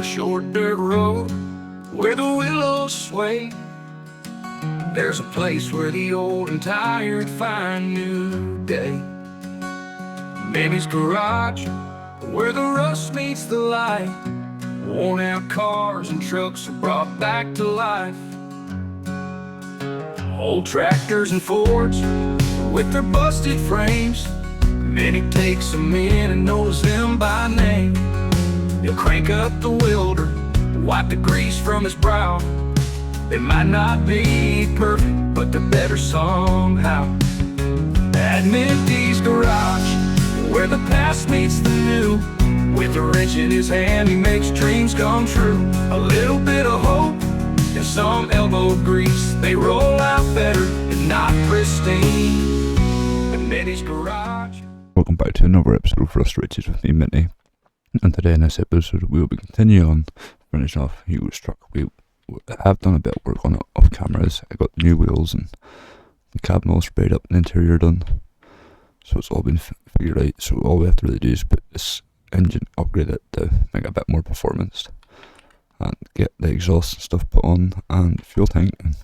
short dirt road where the willows sway. There's a place where the old and tired find new day. Baby's garage, where the rust meets the light. Worn out cars and trucks are brought back to life. Old tractors and Fords with their busted frames. Minty takes them in and knows them by name. He'll crank up the welder, wipe the grease from his brow. They might not be perfect, but they're better somehow. At Minty's garage, where the past meets the new. With a wrench in his hand, he makes dreams come true. A little bit of hope and some elbow grease. They roll out better and not pristine. At Minty's garage. Welcome back to another episode of Frustrated with me, Minty. And today in this episode we'll be continuing on finishing off Hugo's truck. We have done a bit of work on it off cameras. I got the new wheels and the cabin all sprayed up and the interior done. So it's all been figured out. So all we have to really do is put this engine, upgrade it to make it a bit more performance, and get the exhaust and stuff put on, and fuel tank, and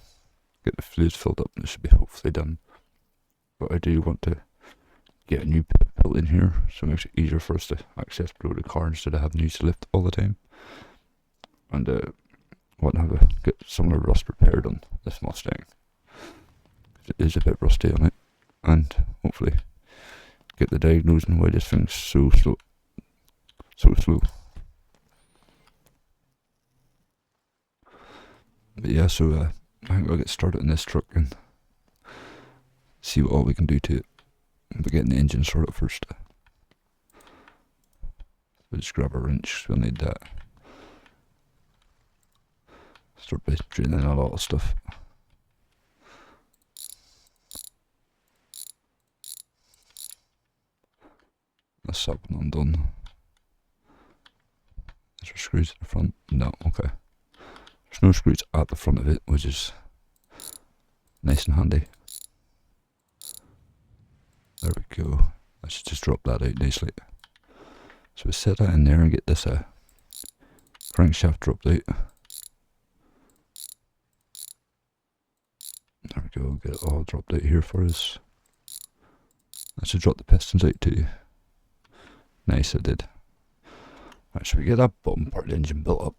get the fluids filled up, and it should be hopefully done. But I do want to get a new pit built in here, so it makes it easier for us to access below the car instead of having to use the lift all the time. And I want to get some of the rust repaired on this Mustang. It is a bit rusty on it, and hopefully get the diagnosing why this thing's so slow. But yeah, so I think I'll get started on this truck and see what all we can do to it. But getting the engine sorted first. We'll just grab a wrench, we'll need that. Start by draining a lot of stuff. That's that one undone. Is there screws at the front? No, okay. There's no screws at the front of it, which is nice and handy. There we go. I should just drop that out nicely. So we set that in there and get this crankshaft dropped out. There we go, get it all dropped out here for us. I should drop the pistons out too. Nice, I did. Right, so we get that bottom part of the engine built up.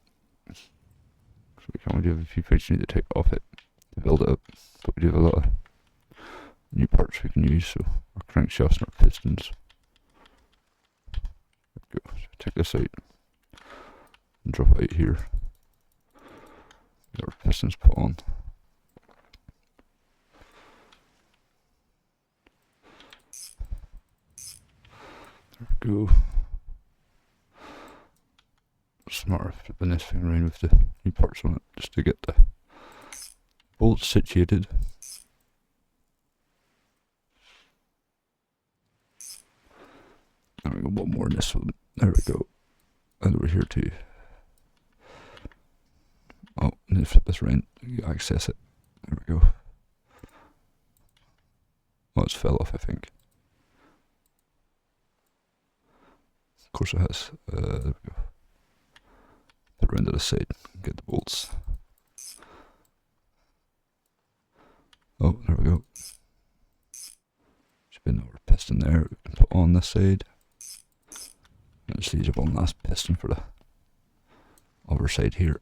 So we can only do a few things we need to take off it to build it up. But we do have a lot of new parts we can use, so our crankshafts and our pistons. There we go. So take this out and drop it out here. Get our pistons put on. There we go. Smarter flipping this thing around with the new parts on it just to get the bolts situated. There we go, one more in this one. There we go. And over here too. Oh, I need to flip this around. You access it. There we go. Oh, it's fell off, I think. Of course it has. There we go. Put it around to the side. Get the bolts. Oh, there we go. Should be another piston there we can put on this side. And just leaves one last piston for the other side here.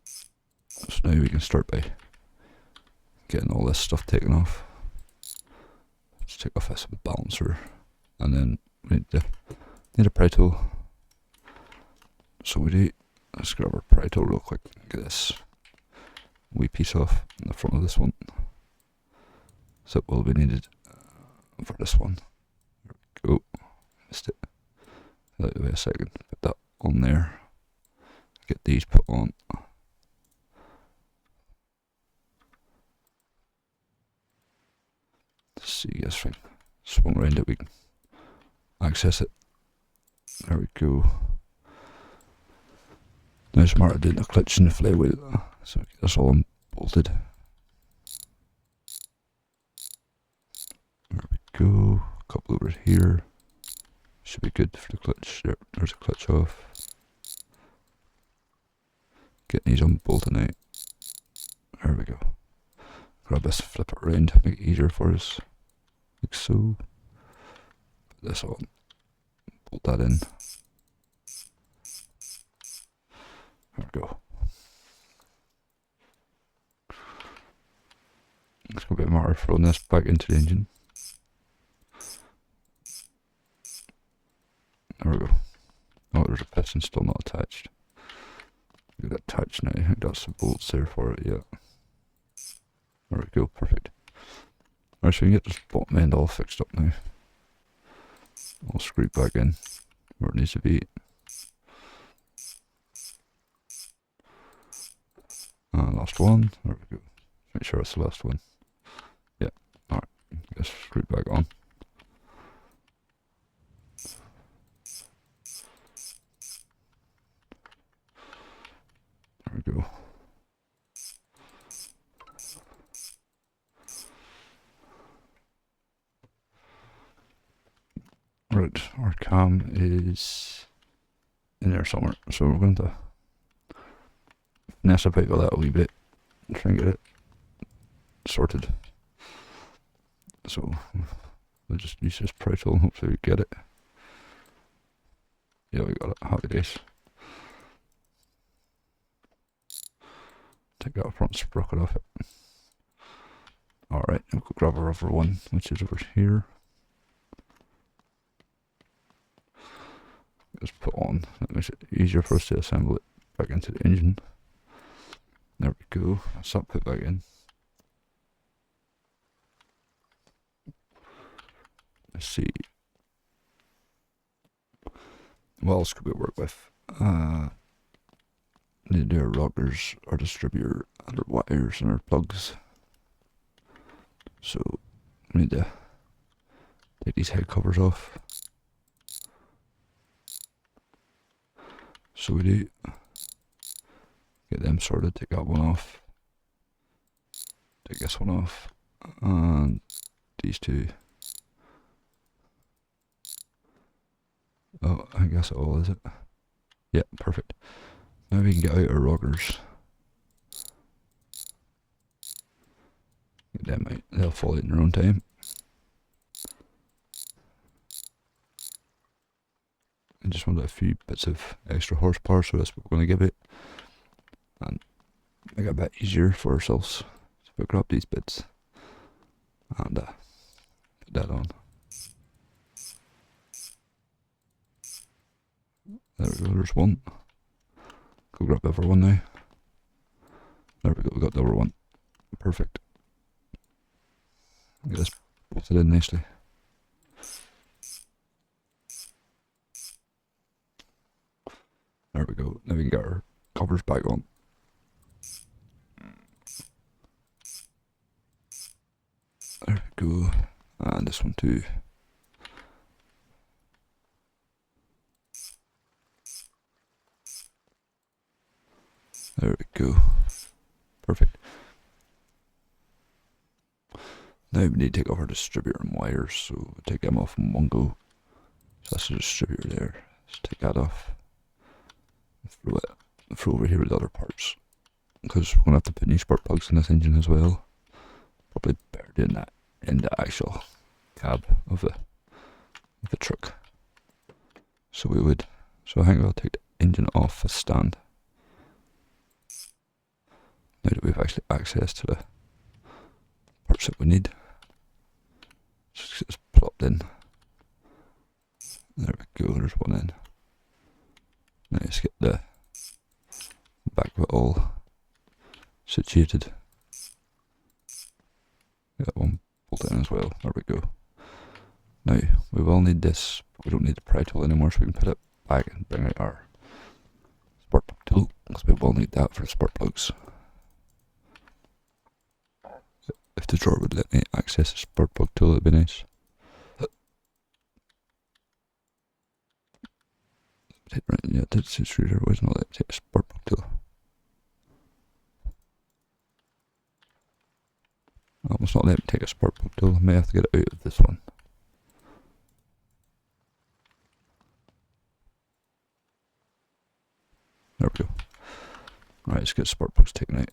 So now we can start by getting all this stuff taken off. Let's take off this balancer, and then we need a pry tool. So we do. Let's grab our pry tool real quick. Get this wee piece off in the front of this one. So what will be needed for this one. There we go. Missed it. Wait a second. Put that on there. Get these put on. Let's see this thing. Swung around it, we can access it. There we go. Now it's smarter doing the clutch and the flywheel, so get this all unbolted. There we go. A couple over here. Should be good for the clutch. There's a clutch off. getting these unbolted out. There we go. Grab this, flip it around, make it easier for us. Like so. Put this on. Bolt that in. There we go. It's going to be a matter of throwing this back into the engine. There we go. Oh, there's a piston still not attached. Get that attached now. I think that's the bolts there for it, yeah. There we go, perfect. Alright, so we can get this bottom end all fixed up now. I'll screw it back in where it needs to be. And last one. There we go. Make sure it's the last one. Yeah. Alright. Just screw it back on. There we go. Right, our cam is in there somewhere, so we're going to finesse about with that a wee bit and try and get it sorted. So we'll just use this pry tool and hopefully we get it. Yeah, we got it. Happy days. Take that front sprocket off it. Alright, we'll go grab our other one, which is over here. Just put on. That makes it easier for us to assemble it back into the engine. There we go. That's that put back in. Let's see. What else could we work with? Need to do our rockers, our distributor, and our wires and our plugs. So we need to take these head covers off. So we do get them sorted, take that one off, take this one off, and these two. Oh, I guess it all is it. Yeah, perfect. Now we can get out our rockers. Get them out, they'll fall out in their own time. I just want a few bits of extra horsepower, so that's what we're going to give it. And make it a bit easier for ourselves. So we grab these bits and put that on. There we go, there's one. Go grab the other one now. There we go, we got the other one. Perfect. Get this bolted in nicely. There we go, now we can get our covers back on. There we go, and this one too. There we go, perfect. Now we need to take off our distributor and wires, so we'll take them off in one go. So that's the distributor there, let's take that off. Throw over here with the other parts, because we're going to have to put new spark plugs in this engine as well. Probably better doing that in the actual cab of the truck. So we would. So I think we'll take the engine off the stand. Now that we've actually access to the parts that we need. Just get this plopped in. There we go, there's one in. Now let's get the back of it all situated. Get one bolted in as well. There we go. Now we will need this, but we don't need the pry tool anymore, so we can put it back and bring out our spark plug tool, because we will need that for the spark plugs. If the drawer would let me access the spark plug tool, it'd be nice. Yeah, that's the screwdriver, why not let me take a spark plug tool? I must not let me take a spark plug tool, I may have to get it out of this one. There we go. Right, just get spark plugs taken out.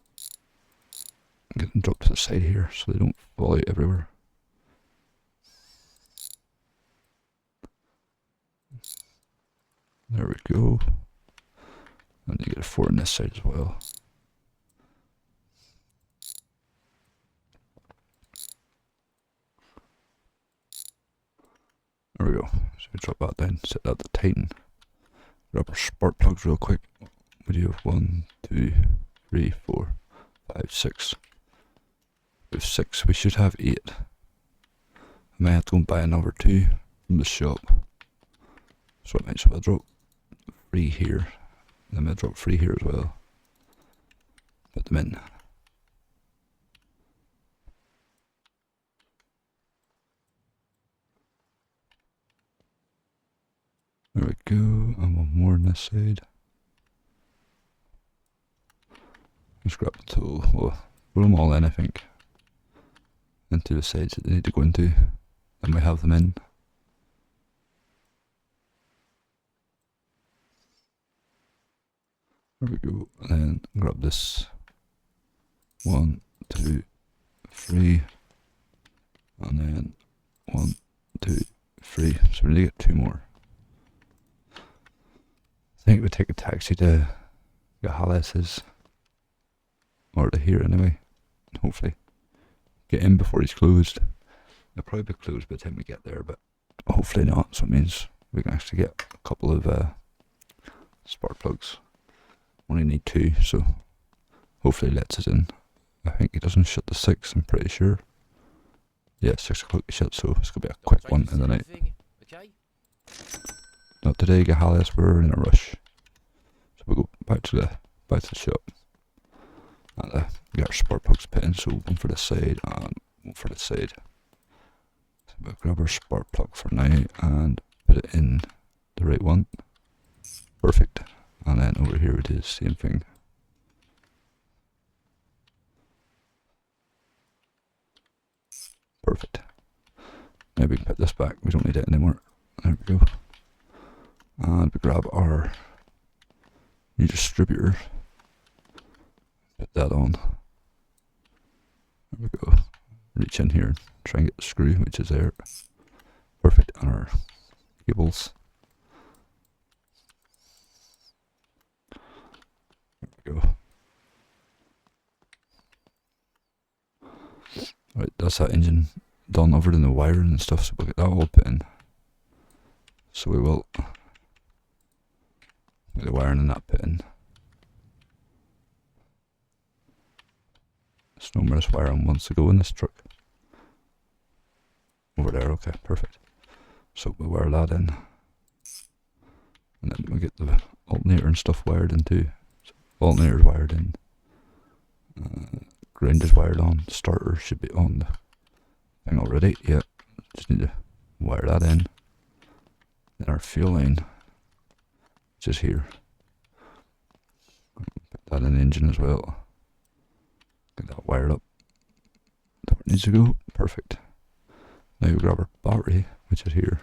Get them dropped to the side here so they don't fall out everywhere. There we go. And you get a 4 on this side as well. There we go. So we drop that down, set that to tighten. Grab our spark plugs real quick. We do have 1, 2, 3, 4, 5, 6. We have 6. We should have 8. I may have to go and buy another 2 from the shop. So I might as well drop 3 here. Then I might drop 3 here as well. Put them in. There we go, and 1 more on this side. Just grab the tool, well, put them all in I think. Into the sides that they need to go into. Then we have them in. There we go, and then grab this 1, 2, 3, and then 1, 2, 3. So we need to get 2 more. I think we take a taxi to Gahalis's, or to here anyway, and hopefully get in before he's closed. He'll probably be closed by the time we get there, but hopefully not, so it means we can actually get a couple of spark plugs. Only need 2, so hopefully he lets us in. I think he doesn't shut the 6, I'm pretty sure. Yeah, 6 o'clock he shuts, so it's going to be a quick one in the night. Not today, Gahalis, we're in a rush. So we'll go back to the shop. And we got our spark plugs put in, so 1 for the side and 1 for the side. So we'll grab our spark plug for now and put it in the right one. Perfect. And then over here it is, same thing. Perfect. Now we can put this back, we don't need it anymore. There we go. And we grab our new distributor, put that on. There we go. Reach in here, try and get the screw, which is there. Perfect. And our cables. There we go. Right, that's that engine done over in the wiring and stuff, so we'll get that all put in. So we will get the wiring in that put in. There's numerous wiring wants to go in this truck. Over there, okay, perfect. So we wire that in. And then we get the alternator and stuff wired in too. So alternator's wired in. Ground is wired on. Starter should be on the thing already. Yeah, just need to wire that in. Then our fuel line, which is here. Put that in the engine as well. Get that wired up. Where it needs to go. Perfect. Now we grab our battery, which is here.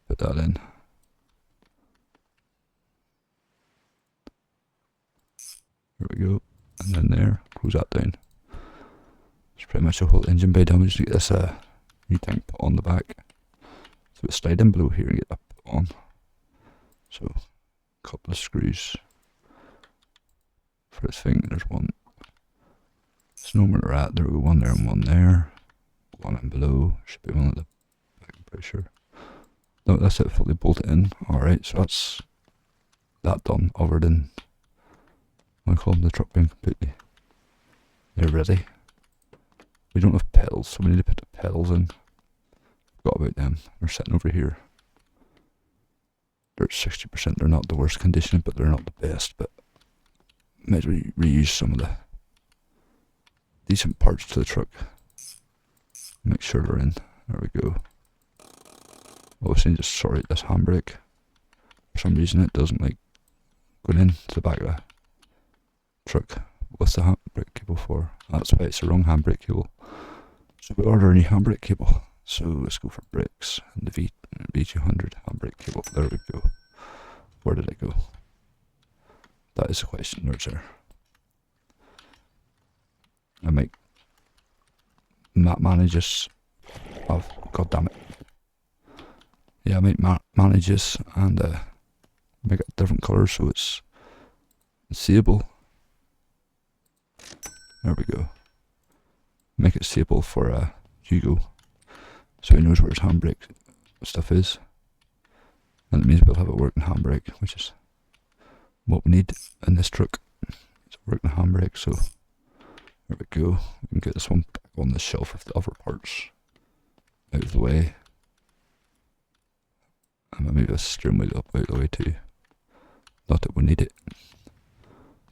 Put that in. There we go. And then there, close that down. It's pretty much a whole engine bay damage to get this new tank put on the back. So it's slide in below here and get that put on. So a couple of screws for this thing. There's one. It's no where at. There we go, 1 there and 1 there. 1 in below. Should be one at the back, I'm pretty sure. No, that's it, fully bolted in. Alright, so that's that done, other than I call them the truck being completely they're ready. We don't have pedals, so we need to put the pedals in. Forgot about them. They're sitting over here. They're at 60%. They're not the worst condition, but they're not the best. But might reuse some of the decent parts to the truck. Make sure they're in. There we go. Obviously need to sort out this handbrake. For some reason it doesn't like going into the back of the truck. What's the handbrake cable for? That's why it's the wrong handbrake cable. So we order a new handbrake cable. So let's go for brakes and the V200 handbrake cable. There we go. Where did it go? That is the question. There's there. I might manage this. Oh, god damn it. Yeah, I might manage this and make it different colours so it's seeable. There we go. Make it seeable for Hugo, so he knows where his handbrake stuff is. And it means we'll have a working handbrake, which is what we need in this truck. It's a working handbrake, so there we go. We can get this one back on the shelf with the other parts out of the way. And maybe the steering wheel up out of the way too. Not that we need it.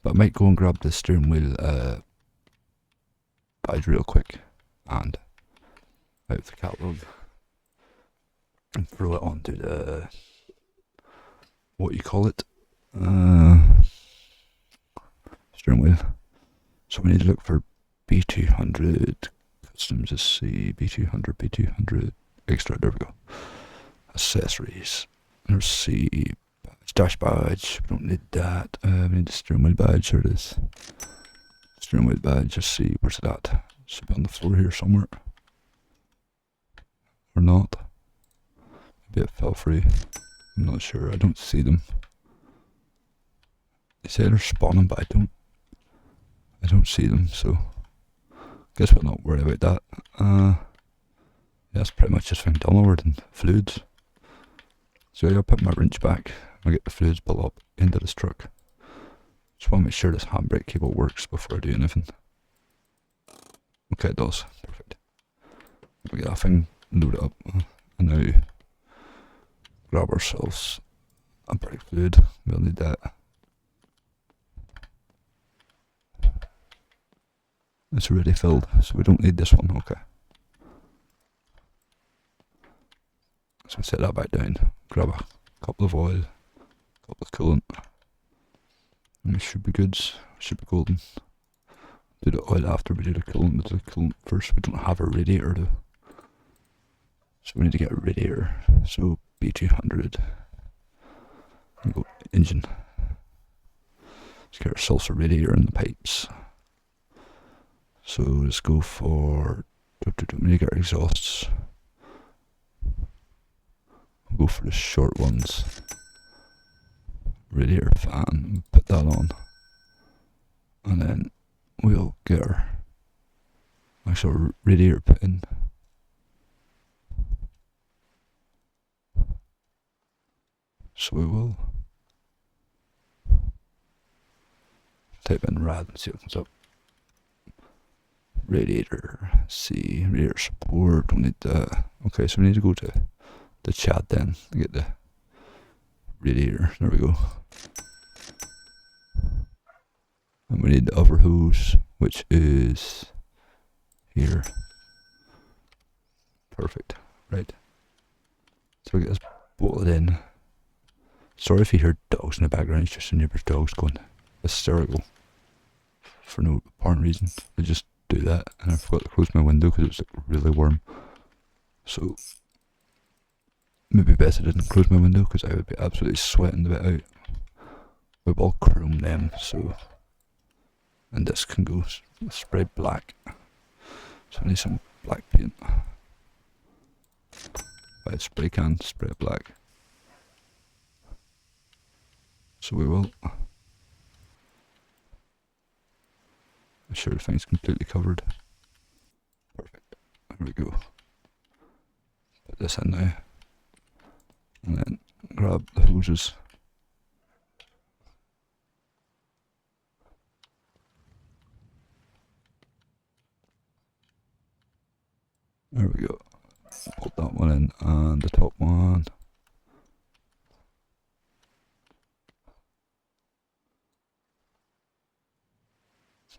But I might go and grab the steering wheel badge real quick and out of the catalogue and throw it onto the, what you call it, steering wheel. So we need to look for B200 customs. Let's see, B200 extra. There we go. Accessories. There's C dash badge. We don't need that. We need the steering wheel badge. Here it is. Steering wheel badge. Let's see, where's it at? It should be on the floor here somewhere. Or not. Maybe it fell free. I'm not sure. I don't see them. They say they're spawning, but I don't see them, so guess we'll not worry about that. Yeah, that's pretty much just found download and fluids. So yeah, I'll put my wrench back and get the fluids pulled up into this truck. Just want to make sure this handbrake cable works before I do anything. Okay, it does. Perfect. We get that thing loaded up, and now grab ourselves a brake fluid. We'll need that. It's already filled, so we don't need this one. Okay. So set that back down. Grab a couple of oil, a couple of coolant, and it should be good. Should be golden. Do the oil after we do the coolant. We do the coolant first. We don't have a radiator though, so we need to get a radiator. So B200. And go engine. Let's get ourselves a radiator in the pipes. So let's go for, we need to get our exhausts. We'll go for the short ones. Radiator fan, put that on. And then we'll get our actual radiator put in. So we will type in rad and see what comes up. Radiator, C, radiator support, don't need that. Okay, so we need to go to the chat then to get the radiator. There we go. And we need the other hose, which is here. Perfect. Right. So we get this bolted in. Sorry if you hear dogs in the background, it's just the neighbour's dogs going hysterical for no apparent reason. They just do that, and I forgot to close my window because it was like really warm. So maybe best I didn't close my window because I would be absolutely sweating the bit out. We've all chromed them, so, and this can go sprayed black. So I need some black paint. Buy a spray can, spray it black. So we will. Make sure the thing's completely covered. Perfect. There we go. Put this in now. And then grab the hoses. There we go. Put that one in and the top one.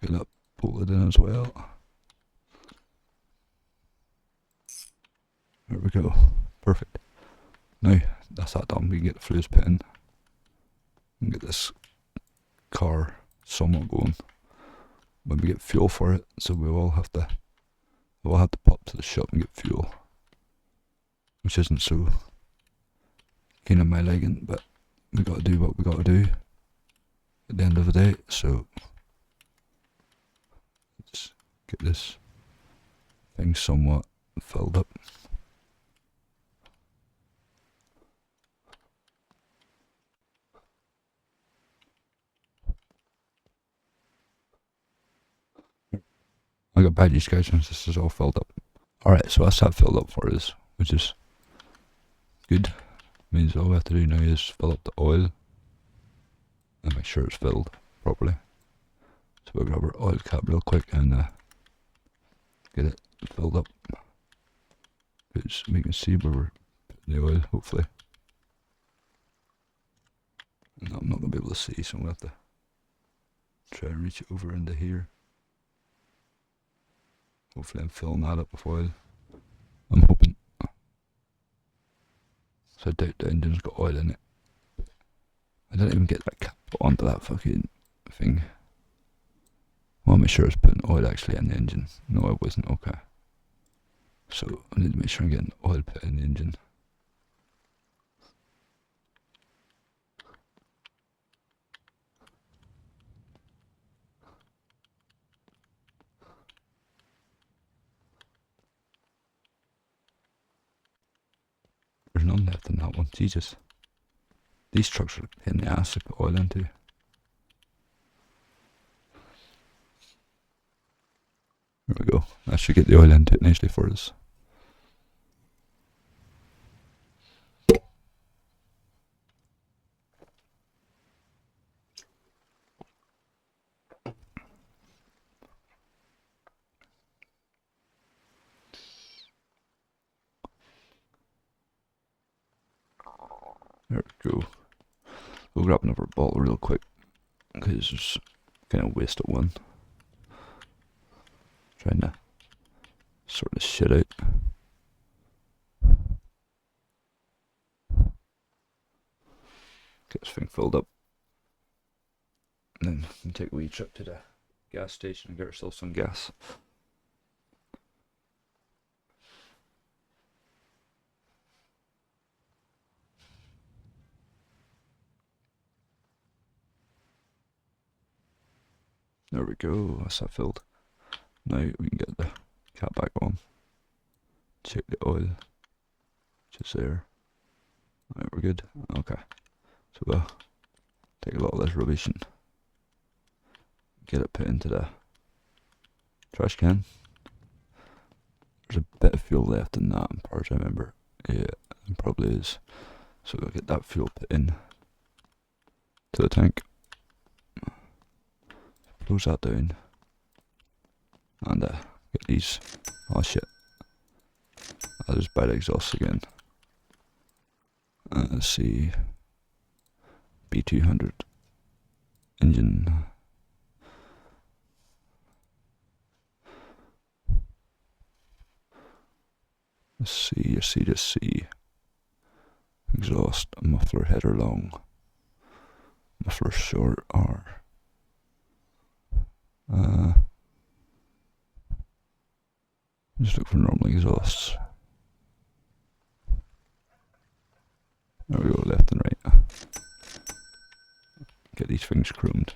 Get that bolted in as well. There we go. Perfect. Now that's that done. We can get the fluids put in and get this car somewhat going. When we get fuel for it, so we'll have to pop to the shop and get fuel, which isn't so keen on my liking, but we got to do what we got to do at the end of the day. So get this thing somewhat filled up. I got badges, guys, once this is all filled up. Alright, so that's that filled up for us, which is good. Means all we have to do now is fill up the oil and make sure it's filled properly. So we'll grab our oil cap real quick and get it filled up. Because we can see where we're putting the oil, hopefully. No, I'm not going to be able to see, so I'm going to have to try and reach it over into here. Hopefully I'm filling that up with oil. I'm hoping. So I doubt the engine's got oil in it. I didn't even get that cap onto that fucking thing. I want to make sure it's putting oil actually in the engine. No, it wasn't. Okay. So I need to make sure I'm getting oil put in the engine. There's none left in that one. Jesus. These trucks are in the ass to put oil into. There we go. That should get the oil into it nicely for us. There we go. We'll grab another bottle real quick, because it's kind of waste of one. Trying to sort this shit out. Get this thing filled up. And then we can take a wee trip to the gas station and get ourselves some gas. There we go, that's that filled. Now we can get the cap back on. Check the oil. Just there. Alright, we're good. Okay. So we'll take a lot of this rubbish and get it put into the trash can. There's a bit of fuel left in that, as far as I remember. Yeah, it probably is. So we'll get that fuel put in to the tank. Close that down. And get these. Oh shit. I'll just buy the exhaust again. Let's see. B200 engine. Let's see. Exhaust, muffler header long. Muffler short R. Just look for normal exhausts. There we go, left and right. Get these things chromed.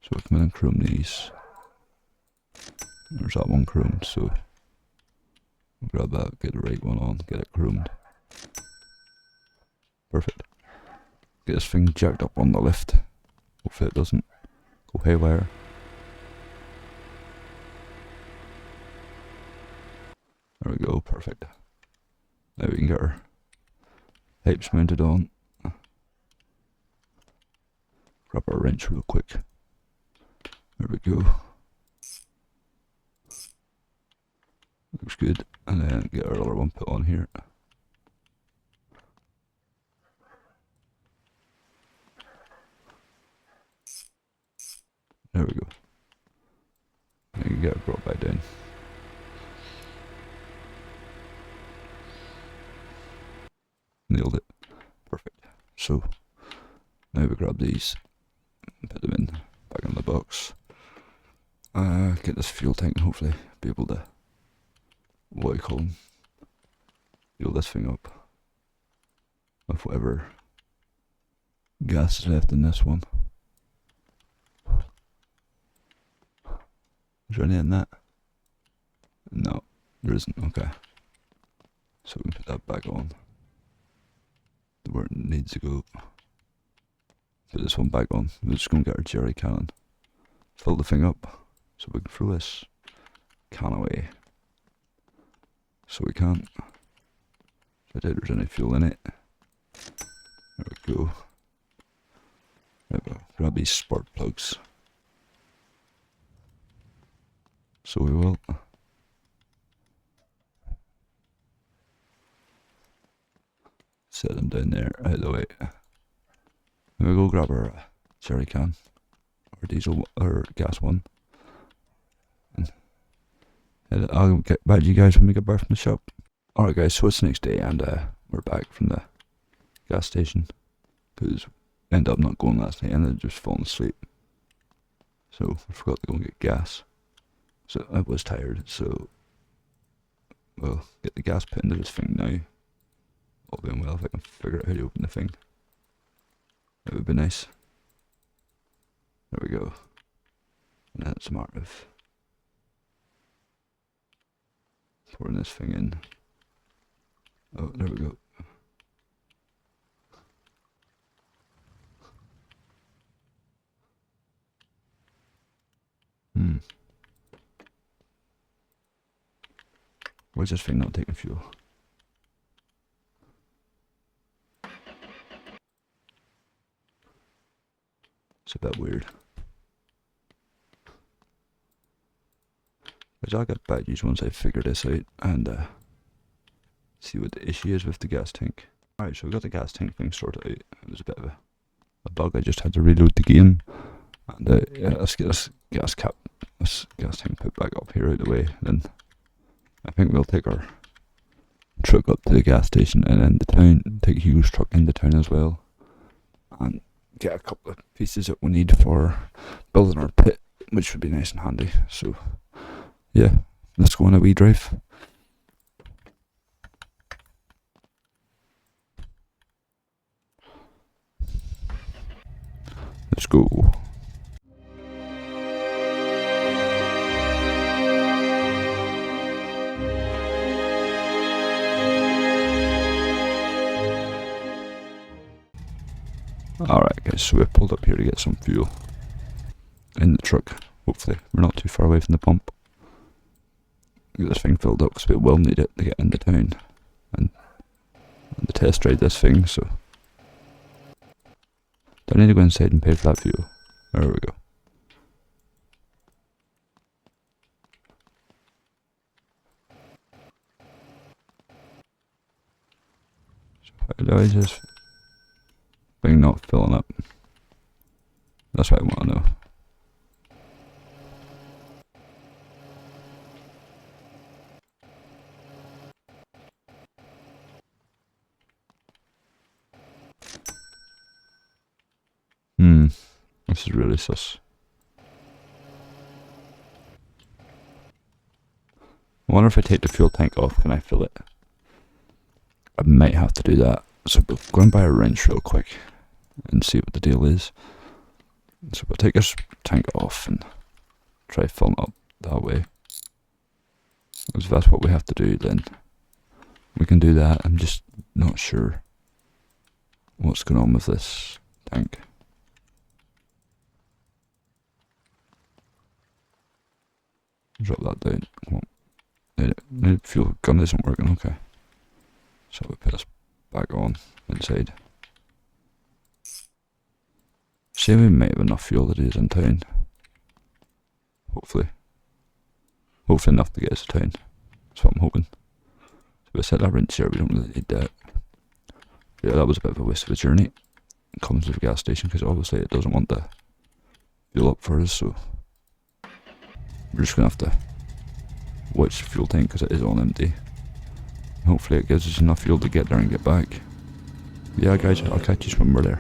So we'll come in and chrome these. There's that one chromed, so we'll grab that, get the right one on, get it chromed. Perfect. Get this thing jacked up on the lift. Hopefully it doesn't go haywire. There we go, perfect. Now we can get our pipes mounted on. Grab our wrench real quick. There we go. Looks good. And then get our other one put on here. There we go. Now you can get it brought back down. Nailed it. Perfect. So now we grab these and put them in back in the box. Get this fuel tank and hopefully be able to, what do you call them, fuel this thing up with whatever gas is left in this one. Is there any in that? No, there isn't. Okay. So we can put that back on. Where it needs to go. Put this one back on. We're just going to get our jerry can. Fill the thing up. So we can throw this can away. So we can't. I doubt there's any fuel in it. There we go. Right, we'll grab these spark plugs. So we will. Set them down there, out of the way. We'll go grab our jerry can. Or diesel, or gas one. And I'll get back to you guys when we get back from the shop. Alright guys, so it's the next day and we're back from the gas station. Because I ended up not going last night and I just fallen asleep. So I forgot to go and get gas. So I was tired, so we'll get the gas put into this thing now. All being well, if I can figure out how to open the thing. That would be nice. There we go. And that's a matter of pouring this thing in. Oh, there we go. Where's this thing not taking fuel? It's a bit weird. But I'll get back to you once I figure this out and see what the issue is with the gas tank. Alright, so we got the gas tank thing sorted out. It was a bit of a bug. I just had to reload the game. And yeah, let's get this gas tank put back up here out of the way. Then I think we'll take our truck up to the gas station and then the town, take Hugo's truck into town as well. And get a couple of pieces that we need for building our pit, which would be nice and handy. So yeah, let's go on a wee drive. Let's go. Alright guys, so we pulled up here to get some fuel in the truck. Hopefully we're not too far away from the pump. Get this thing filled up because we will need it to get into town and to test ride this thing, so do I need to go inside and pay for that fuel? There we go. So how do I just thing not filling up? That's what I want to know. This is really sus. I wonder if I take the fuel tank off, can I fill it? I might have to do that. So we'll go and buy a wrench real quick and see what the deal is. So we'll take this tank off and try filling up that way. If that's what we have to do, then we can do that. I'm just not sure what's going on with this tank. Drop that down. Come on. The fuel gun isn't working, okay. So we put this back on inside. See, we might have enough fuel that is in town. Hopefully. Hopefully enough to get us to town. That's what I'm hoping. So we set that wrench here, we don't really need that. Yeah, that was a bit of a waste of a journey. It comes to the gas station because obviously it doesn't want the fuel up for us, so we're just going to have to watch the fuel tank because it is on empty. Hopefully it gives us enough fuel to get there and get back. Yeah guys, I'll catch you when we're there.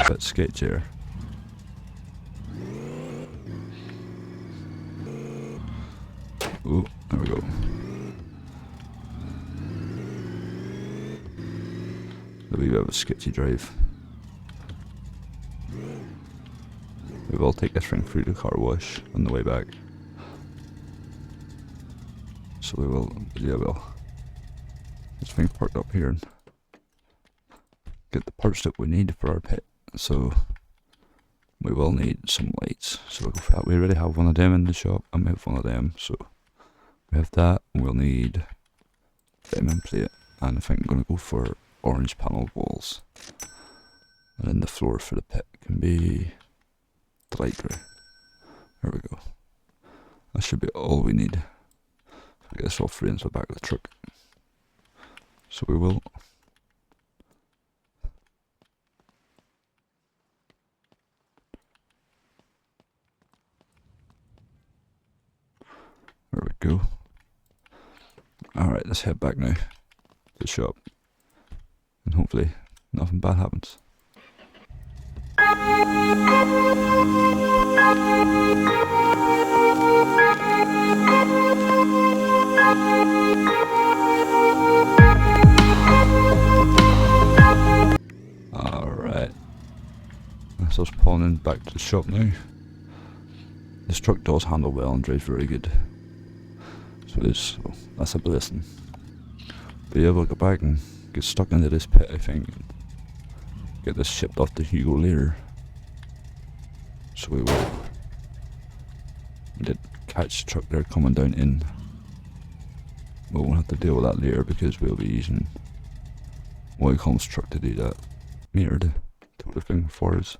A bit sketchy here. Oh, there we go. A wee bit of a sketchy drive. We will take this thing through the car wash on the way back. So we will, yeah, we'll. This thing parked up here and get the parts that we need for our pit. So we will need some lights. So we'll go for that. We already have one of them in the shop, and we have one of them. So we have that. We'll need diamond plate, and I think I'm gonna go for orange panelled walls. And then the floor for the pit can be light grey. There we go. That should be all we need. I guess all three into the back of the truck. So we will. There we go. Alright, let's head back now to the shop. And hopefully nothing bad happens. Alright. So it's pulling in back to the shop now. This truck does handle well and drives very good. So that's a blessing. But yeah, we'll go back and get stuck into this pit, I think. And get this shipped off to Hugo later. So we will. We did catch the truck there coming down in. We won't have to deal with that later because we'll be using Wycombe's truck to do that. Meter to tow the thing for us.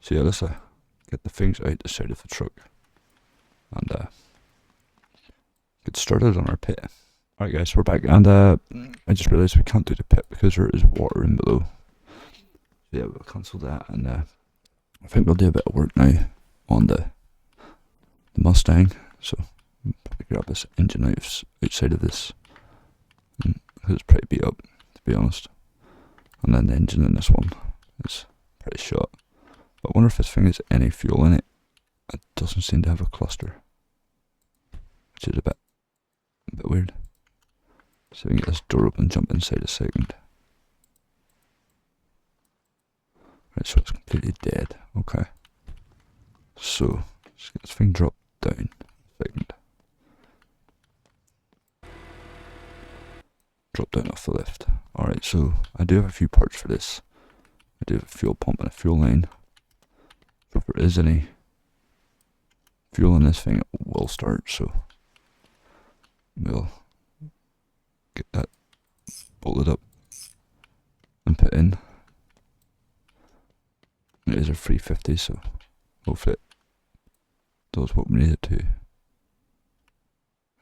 So yeah, let's get the things out the side of the truck and get started on our pit. Alright guys, we're back, and I just realised we can't do the pit because there is water in below. So yeah, we'll cancel that, and I think we'll do a bit of work now on the Mustang. So I'll probably grab this engine outside of this, because it's pretty beat up, to be honest. And then the engine in this one is pretty shot. But I wonder if this thing has any fuel in it. It doesn't seem to have a cluster, which is a bit weird. So we can get this door open and jump inside a second. Right, so it's completely dead. Okay. So let's get this thing dropped down a second. Drop down off the lift. Alright, so I do have a few parts for this. I do have a fuel pump and a fuel line. So if there is any fuel in this thing, it will start, so we'll get that bolted up and put in. It is a 350, so hopefully it does what we need it to. And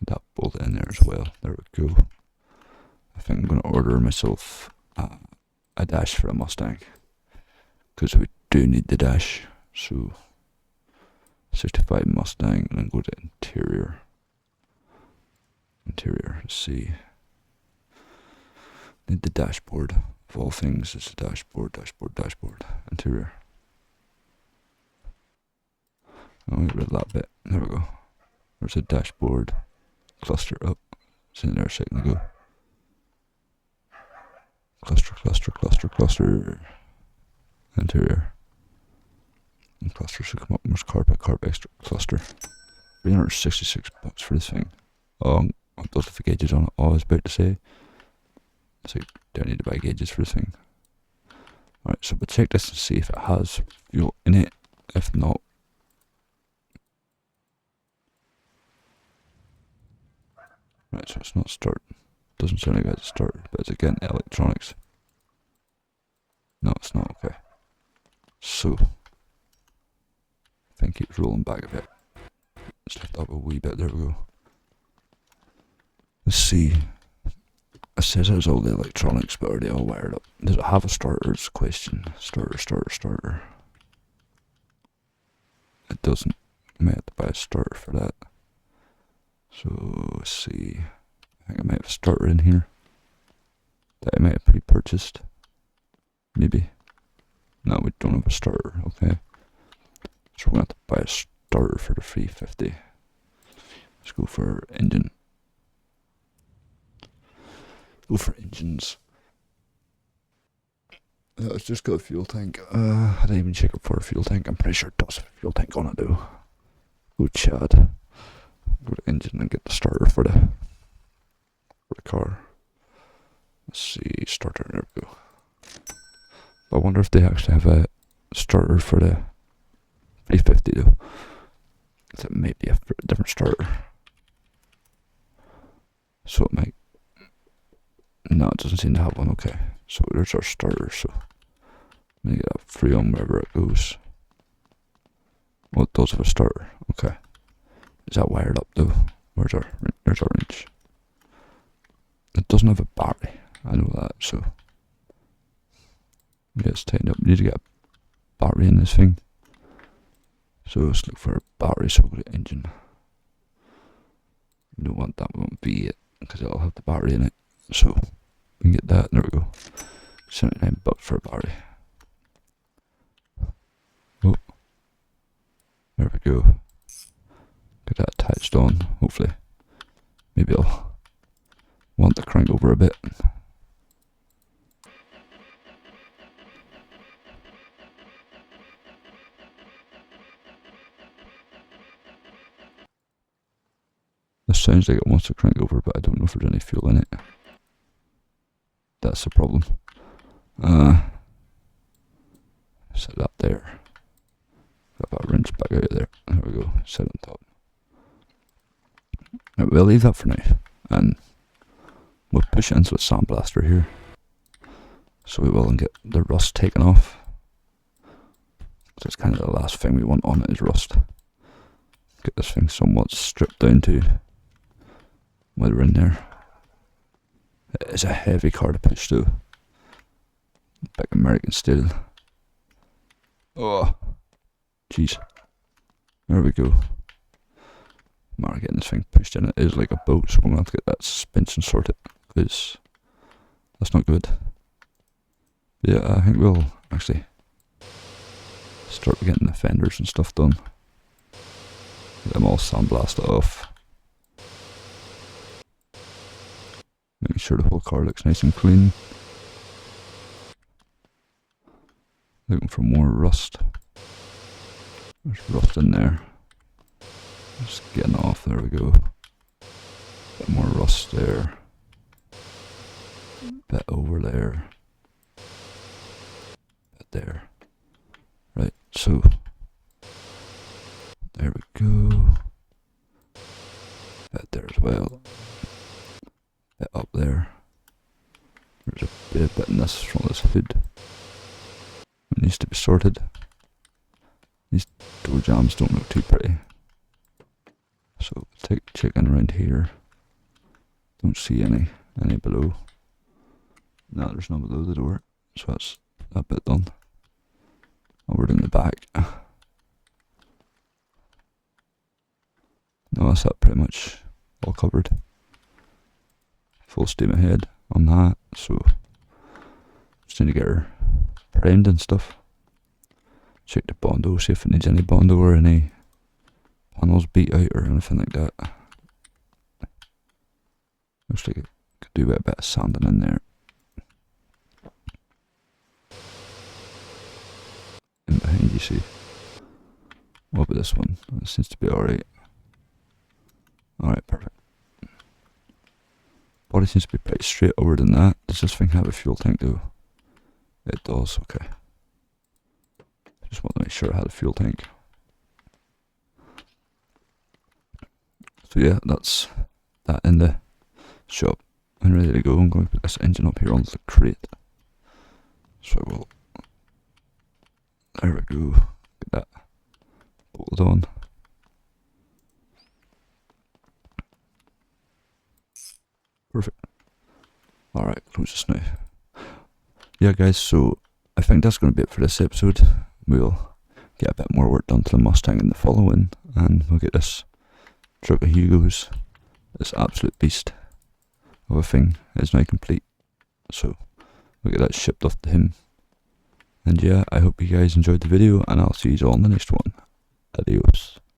that bolted in there as well. There we go. I think I'm going to order myself a dash for a Mustang, because we do need the dash. So 65 Mustang, and then go to interior. Let's see. Need the dashboard. Of all things, it's a dashboard. Interior. I'll get rid of that bit. There we go. There's a dashboard. Cluster up. It's in there a second ago. Cluster. Interior. And cluster should come up. There's carpet extra cluster. $366 for this thing. Oh, it does have gauges on it. Oh, I was about to say. So don't need to buy gauges for this thing. Alright, so we'll check this and see if it has fuel in it. If not, right, so it's not start. Doesn't sound like it's started, but it's again electronics. No, it's not. Okay. So I think it's rolling back a bit. Let's lift up a wee bit. There we go. Let's see. It says it has all the electronics, but are they all wired up? Does it have a starter? It's a question. Starter. It doesn't. I might have to buy a starter for that. So let's see. I think I might have a starter in here that I might have pre-purchased. Maybe. No, we don't have a starter. Okay. So we're going to have to buy a starter for the 350. Let's Let's go for engine. Go for engines. It's just got a fuel tank. I didn't even check it for a fuel tank. I'm pretty sure it does have a fuel tank on it though. Go Chad. Go to engine and get the starter for the car. Let's see, starter, there we go. I wonder if they actually have a starter for the 350 though. It may be a different starter. So it might. No, it doesn't seem to have one. Okay, so there's our starter. So I'm gonna get that free on wherever it goes. Well, it does have a starter. Okay, is that wired up though? There's our wrench. It doesn't have a battery. I know that. So yeah, it's tightened up. We need to get a battery in this thing. So let's look for a battery. So we'll go to engine. We don't want that. We want V8 because it'll have the battery in it. So we can get that. There we go. $79 for a battery. Oh, there we go. Get that attached on. Hopefully, maybe I'll want the crank over a bit. This sounds like it wants to crank over, but I don't know if there's any fuel in it. That's the problem. Set that there. Got that wrench back out of there. There we go. Set on top. Right, we'll leave that for now, and we'll push it into a sandblaster here, so we will and get the rust taken off. That's kind of the last thing we want on it is rust. Get this thing somewhat stripped down to while we're in there. It is a heavy car to push though. Big American steel. Oh, jeez. There we go. We're getting this thing pushed in. It is like a boat, so I'm gonna have to get that suspension sorted because that's not good. Yeah, I think we'll actually start getting the fenders and stuff done. Get them all sandblasted off. Making sure the whole car looks nice and clean. Looking for more rust. There's rust in there. Just getting off, there we go. Bit more rust there. Bit over there. Bit there. Right, so there we go. Bit there as well. Bit up there. There's a bit in this from this hood. It needs to be sorted. These door jambs don't look too pretty. So take checking around here. Don't see any below. No, there's none below the door. So that's that bit done. Over in the back. No, that's that pretty much all covered. Full steam ahead on that. So just need to get her primed and stuff. Check the Bondo, see if it needs any Bondo or any panels beat out or anything like that. Looks like it could do with a bit of sanding in there. And behind you see. What about this one? It seems to be alright. Alright, perfect. Body seems to be pretty straight over than that. Does this thing have a fuel tank though? It does, okay. Just want to make sure I had a fuel tank. So yeah, that's that in the shop and ready to go. I'm going to put this engine up here onto the crate. So I will. There we go. Get that bolted on. Perfect. Alright, close this now. Yeah guys, so I think that's going to be it for this episode. We'll get a bit more work done to the Mustang in the following, and we'll get this truck of Hugo's, this absolute beast of a thing, is now complete. So we'll get that shipped off to him. And yeah, I hope you guys enjoyed the video, and I'll see you all in the next one. Adios.